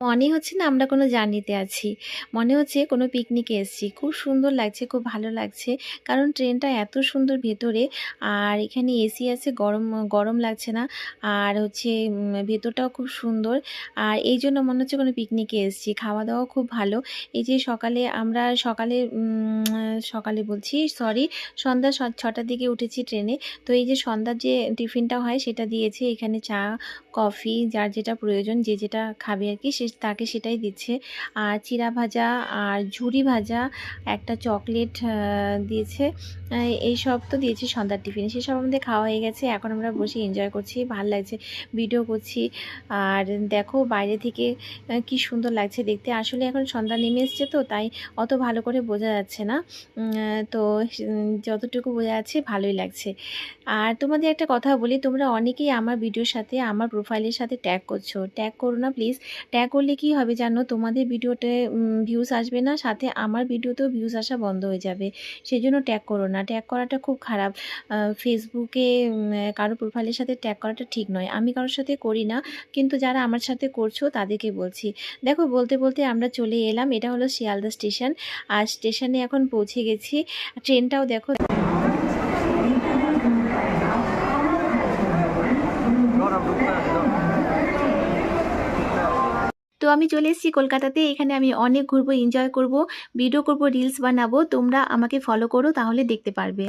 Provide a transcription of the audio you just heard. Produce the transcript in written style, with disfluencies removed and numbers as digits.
মনে হচ্ছে না আমরা কোনো জার্নিতে আছি। মনে হচ্ছে কোনো পিকনিকে এসেছি। খুব সুন্দর লাগছে, খুব ভালো লাগছে। কারণ ট্রেনটা এত সুন্দর ভেতরে, আর এখানে এসি আছে, গরম লাগছে না। আর হচ্ছে ভেতরটাও খুব সুন্দর। আর এইজন্য মনে হচ্ছে কোনো পিকনিকে এসেছি। খাওয়া-দাওয়াও খুব ভালো। এই যে আমরা সকালে বলছি, সরি, সন্ধ্যা ৬টার দিকে উঠেছি ট্রেনে। তো এই যে সন্ধ্যার যে টিফিনটা হয় সেটা দিয়েছে। এখানে চা, কফি, যার যেটা প্রয়োজন, যে যেটা খাবে আর কি তাকে সেটাই দিচ্ছে। আর চিড়া ভাজা আর ঝুরি ভাজা, একটা চকলেট দিয়েছে। এইসব তো দিয়েছে সন্ধ্যার টিফিনে। সেসব আমাদের খাওয়া হয়ে গেছে। এখন আমরা বসে এনজয় করছি, ভাল লাগছে, ভিডিও করছি। আর দেখো বাইরে থেকে কি সুন্দর লাগছে দেখতে। আসলে এখন সন্ধ্যা নেমে এসছে তো, তাই অত ভালো করে বোঝা যাচ্ছে না। তো যতটুকু বোঝা যাচ্ছে ভালোই লাগছে। আর তোমাদের একটা কথা বলি, তোমরা অনেকেই আমার ভিডিওর সাথে, আমার প্রোফাইলের সাথে ট্যাগ করছো। ট্যাগ করো না প্লিজ। ট্যাগ করলে কি হবে জানো, তোমাদের ভিডিওতে ভিউজ আসবে না, সাথে আমার ভিডিওতেও ভিউজ আসা বন্ধ হয়ে যাবে। সেই জন্য ট্যাগ করো না। ট্যাগ করাটা খুব খারাপ। ফেসবুকে কারো প্রোফাইলের সাথে ট্যাগ করাটা ঠিক নয়। আমি কারোর সাথে করি না, কিন্তু যারা আমার সাথে করছো তাদেরকে বলছি। দেখো বলতে বলতে আমরা চলে এলাম। এটা হলো শিয়ালদা স্টেশন। আর স্টেশনে এখন পৌঁছে গেছি। ট্রেনটাও দেখো। তো আমি চলে এসেছি কলকাতাতে। এখানে আমি অনেক ঘুরবো, এনজয় করব, ভিডিও করব, রিলস বানাবো। তোমরা আমাকে ফলো করো, তাহলে দেখতে পারবে।